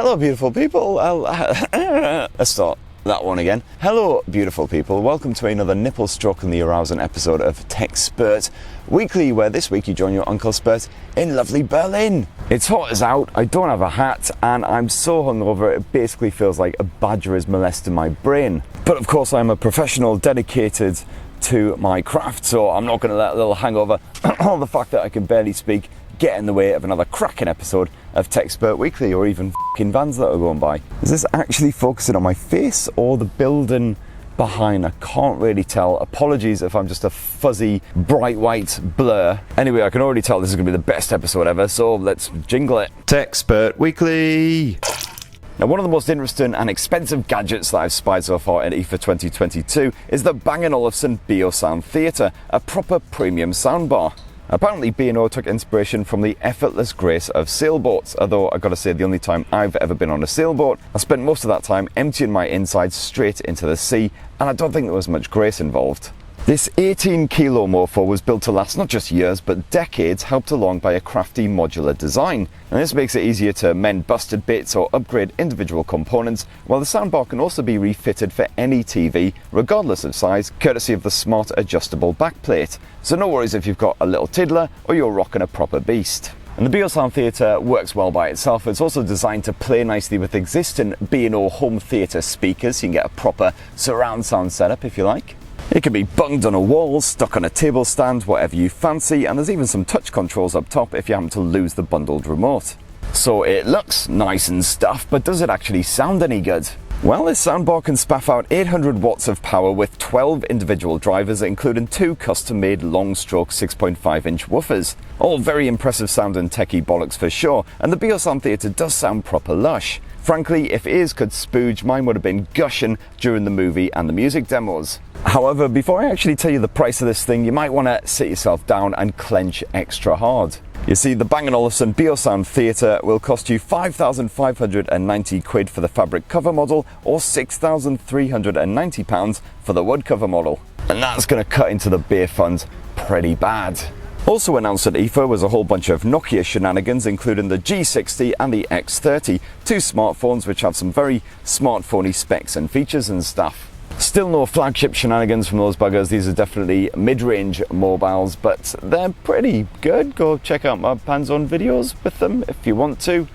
Hello, beautiful people. Let's start that one again. Hello, beautiful people. Welcome to another nipple stroking the arousing episode of Tech Spurt Weekly, where this week you join your Uncle Spurt in lovely Berlin. It's hot as out, I don't have a hat, and I'm so hungover it basically feels like a badger is molesting my brain. But of course I'm a professional dedicated to my craft, so I'm not going to let a little hangover or the fact that I can barely speak get in the way of another cracking episode of Tech Spurt Weekly, or even f***ing vans that are going by. Is this actually focusing on my face or the building behind? I can't really tell. Apologies if I'm just a fuzzy, bright white blur. Anyway, I can already tell this is going to be the best episode ever, so let's jingle it. Tech Spurt Weekly. Now, one of the most interesting and expensive gadgets that I've spied so far in IFA 2022 is the Bang Olufsen Beosound Theatre, a proper premium soundbar. Apparently B&O took inspiration from the effortless grace of sailboats, although I've got to say the only time I've ever been on a sailboat, I spent most of that time emptying my insides straight into the sea, and I don't think there was much grace involved. This 18 kilo mofo was built to last not just years but decades, helped along by a crafty modular design. And this makes it easier to mend busted bits or upgrade individual components, while the soundbar can also be refitted for any TV, regardless of size, courtesy of the smart adjustable backplate. So no worries if you've got a little tiddler or you're rocking a proper beast. And the Beosound Theatre works well by itself. It's also designed to play nicely with existing B&O home theatre speakers, so you can get a proper surround sound setup if you like. It can be bunged on a wall, stuck on a table stand, whatever you fancy, and there's even some touch controls up top if you happen to lose the bundled remote. So it looks nice and stuff, but does it actually sound any good? Well, this soundbar can spaff out 800 watts of power with 12 individual drivers, including 2 custom-made long-stroke 6.5-inch woofers. All very impressive sounding techie bollocks for sure, and the Beosound Theatre does sound proper lush. Frankly, if ears could spooge, mine would have been gushing during the movie and the music demos. However, before I actually tell you the price of this thing, you might want to sit yourself down and clench extra hard. You see, the Bang Olufsen Beosound Theatre will cost you £5,590 for the fabric cover model, or £6,390 for the wood cover model. And that's going to cut into the beer funds pretty bad. Also announced at IFA was a whole bunch of Nokia shenanigans, including the G60 and the X30, 2 smartphones which have some very smartphony specs and features and stuff. Still no flagship shenanigans from those buggers. These are definitely mid-range mobiles, but they're pretty good. Go check out my hands-on videos with them if you want to,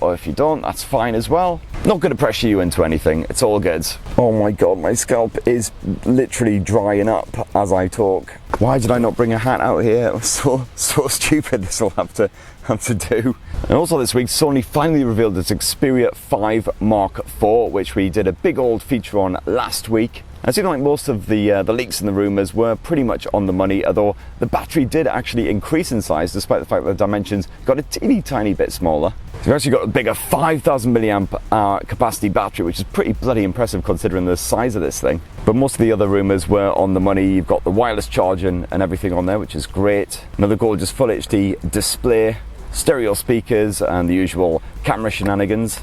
or if you don't, that's fine as well. Not going to pressure you into anything, it's all good. Oh my god, my scalp is literally drying up as I talk. Why did I not bring a hat out here? It was so stupid. This will have to do. And also this week, Sony finally revealed its Xperia 5 Mark IV, which we did a big old feature on last week. It seemed like most of the leaks and the rumours were pretty much on the money, although the battery did actually increase in size, despite the fact that the dimensions got a teeny tiny bit smaller. So you've actually got a bigger 5,000 milliamp hour capacity battery, which is pretty bloody impressive considering the size of this thing. But most of the other rumours were on the money. You've got the wireless charging and everything on there, which is great. Another gorgeous full HD display, stereo speakers, and the usual camera shenanigans.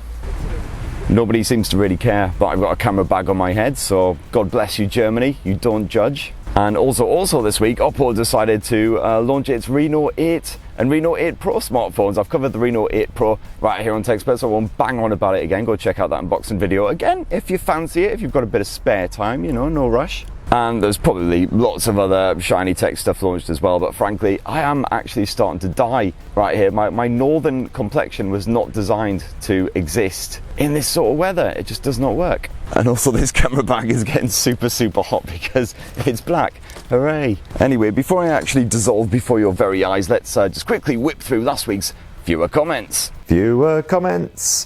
Nobody seems to really care that I've got a camera bag on my head, so God bless you, Germany, you don't judge. And also this week, Oppo decided to launch its Reno 8 and Reno 8 Pro smartphones. I've covered the Reno 8 Pro right here on Tech Spurt, so I won't bang on about it again. Go check out that unboxing video again if you fancy it, if you've got a bit of spare time, you know, no rush. And there's probably lots of other shiny tech stuff launched as well, but frankly, I am actually starting to die right here. My northern complexion was not designed to exist in this sort of weather. It just does not work. And also this camera bag is getting super hot because it's black. Hooray. Anyway, before I actually dissolve before your very eyes, let's just quickly whip through last week's viewer comments. Viewer comments.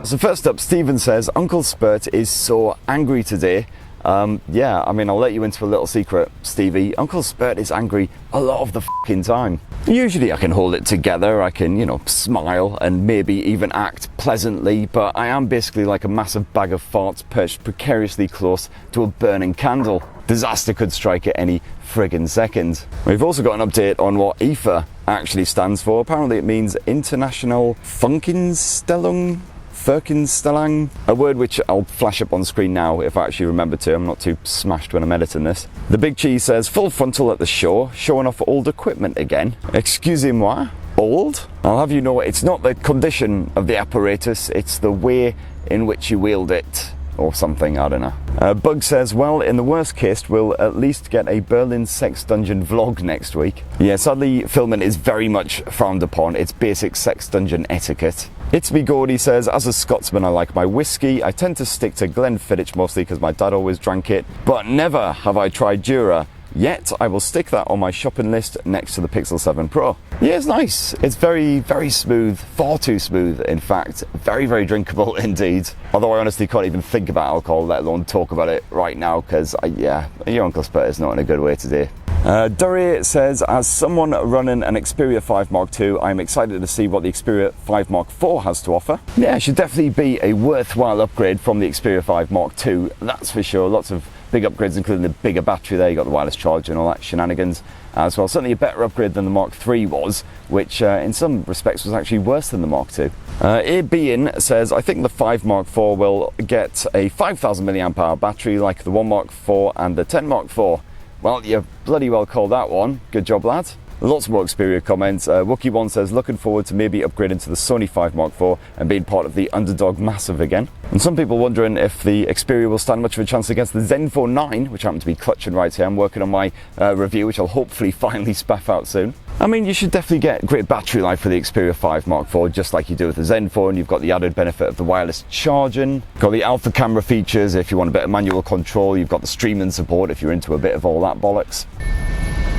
So first up, Stephen says, Uncle Spurt is so angry today. Yeah, I mean, I'll let you into a little secret, Stevie. Uncle Spurt is angry a lot of the f***ing time. Usually I can hold it together, I can, you know, smile and maybe even act pleasantly, but I am basically like a massive bag of farts perched precariously close to a burning candle. Disaster could strike at any friggin' second. We've also got an update on what IFA actually stands for. Apparently it means International Funkenstellung. Firkenstellung, a word which I'll flash up on screen now if I actually remember to. I'm not too smashed when I'm editing this. The Big Cheese says, full frontal at the show, showing off old equipment again. Excusez-moi. old. I'll have you know it's not the condition of the apparatus, it's the way in which you wield it. Or something, I don't know. Bug says, well, in the worst case, we'll at least get a Berlin sex dungeon vlog next week. Yeah, sadly, filming is very much frowned upon. It's basic sex dungeon etiquette. It's Me Gordy says, as a Scotsman, I like my whiskey. I tend to stick to Glenfiddich mostly because my dad always drank it. But never have I tried Jura. Yet, I will stick that on my shopping list next to the Pixel 7 Pro. Yeah, it's nice. It's very, very smooth. Far too smooth, in fact. Very, very drinkable indeed. Although I honestly can't even think about alcohol, let alone talk about it right now, because, yeah, your Uncle Spurt is not in a good way today. Durry says, as someone running an Xperia 5 Mark II, I'm excited to see what the Xperia 5 Mark IV has to offer. Yeah, it should definitely be a worthwhile upgrade from the Xperia 5 Mark II, that's for sure. Lots of big upgrades, including the bigger battery there. You got the wireless charger and all that shenanigans as well. Certainly a better upgrade than the Mark III was, which in some respects was actually worse than the Mark II. Bean says, I think the 5 Mark IV will get a 5,000 mAh battery like the 1 Mark IV and the 10 Mark IV. Well, you bloody well called that one. Good job, lad. Lots more Xperia comments. Wookie1 says, looking forward to maybe upgrading to the Sony 5 Mark IV and being part of the Underdog Massive again. And some people wondering if the Xperia will stand much of a chance against the Zenfone 9, which happened to be clutching right here. I'm working on my review, which I'll hopefully finally spaff out soon. I mean, you should definitely get great battery life for the Xperia 5 Mark IV, just like you do with the Zenfone. You've got the added benefit of the wireless charging, got the alpha camera features if you want a bit of manual control, you've got the streaming support if you're into a bit of all that bollocks.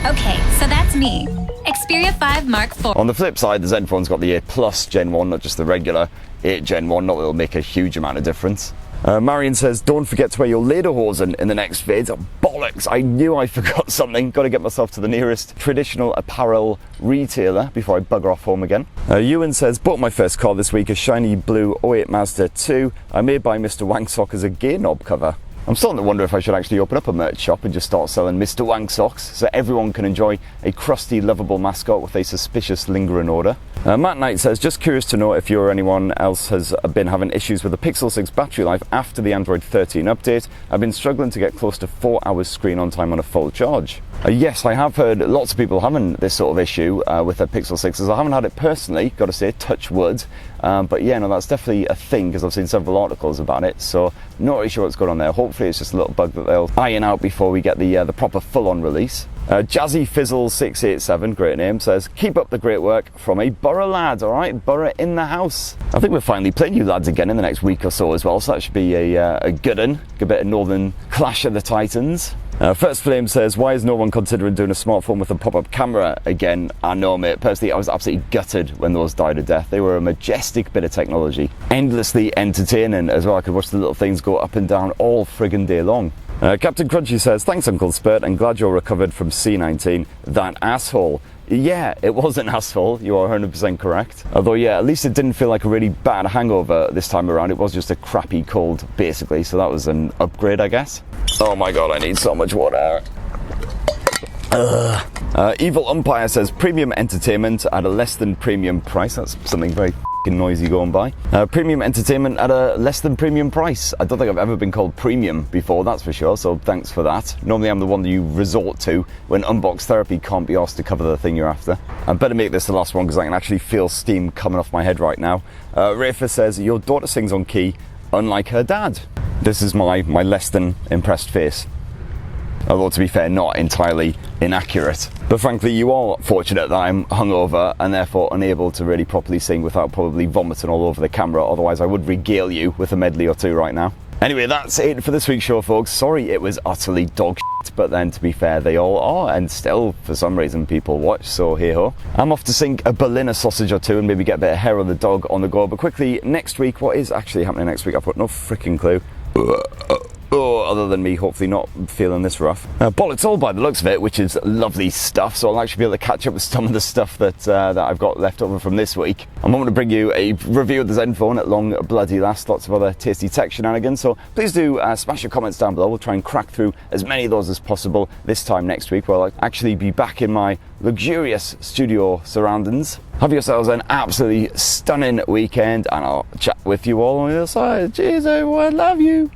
Okay, so that's me. Xperia 5 Mark IV. On the flip side, the Zenfone's got the 8 Plus Gen 1, not just the regular 8 Gen 1, not that it'll make a huge amount of difference. Marion says, don't forget to wear your lederhosen in the next vid. Oh, bollocks, I knew I forgot something. Got to get myself to the nearest traditional apparel retailer before I bugger off home again. Ewan says, bought my first car this week, a shiny blue 08 Mazda 2. I may buy Mr. Wangsock as a gear knob cover. I'm starting to wonder if I should actually open up a merch shop and just start selling Mr. Wang socks so everyone can enjoy a crusty, lovable mascot with a suspicious lingering odour. Matt Knight says, just curious to know if you or anyone else has been having issues with the Pixel 6 battery life after the Android 13 update. I've been struggling to get close to 4 hours screen on time on a full charge. Yes, I have heard lots of people having this sort of issue with their Pixel 6s. I haven't had it personally, got to say, touch wood. But yeah, no, that's definitely a thing because I've seen several articles about it. So not really sure what's going on there. Hopefully it's just a little bug that they'll iron out before we get the proper full-on release. Jazzy Fizzle 687, great name, says, keep up the great work from a Borough lad, alright? Borough in the house. I think we're finally playing you lads again in the next week or so as well, so that should be a good one. Good bit of Northern Clash of the Titans. First Flame says, why is no one considering doing a smartphone with a pop-up camera again? I know, mate. Personally, I was absolutely gutted when those died a death. They were a majestic bit of technology. Endlessly entertaining as well. I could watch the little things go up and down all friggin' day long. Captain Crunchy says, thanks Uncle Spurt, and glad you're recovered from C19. That asshole. Yeah, it was an asshole, you are 100% correct. Although yeah, at least it didn't feel like a really bad hangover this time around. It was just a crappy cold, basically, so that was an upgrade, I guess. Oh my god, I need so much water. Evil Umpire says, premium entertainment at a less than premium price. That's something very noisy going by. Premium entertainment at a less than premium price. I don't think I've ever been called premium before, that's for sure, so thanks for that. Normally I'm the one that you resort to when unbox therapy can't be asked to cover the thing you're after. I better make this the last one because I can actually feel steam coming off my head right now. Rafa says, your daughter sings on key unlike her dad. This is my less than impressed face. Although, to be fair, not entirely inaccurate. But frankly, you are fortunate that I'm hungover and therefore unable to really properly sing without probably vomiting all over the camera. Otherwise, I would regale you with a medley or two right now. Anyway, that's it for this week's show, folks. Sorry it was utterly dog shit, but then, to be fair, they all are, and still, for some reason, people watch, so hey-ho. I'm off to sink a Berliner sausage or two and maybe get a bit of hair on the dog on the go. But quickly, next week, what is actually happening next week? I've got no freaking clue. Other than me hopefully not feeling this rough. Bollocks all by the looks of it, which is lovely stuff, so I'll actually be able to catch up with some of the stuff that I've got left over from this week. I'm going to bring you a review of the Zenfone at long bloody last, lots of other tasty tech shenanigans, so please do smash your comments down below. We'll try and crack through as many of those as possible this time next week, where I'll actually be back in my luxurious studio surroundings. Have yourselves an absolutely stunning weekend, and I'll chat with you all on the other side. Cheers everyone, love you!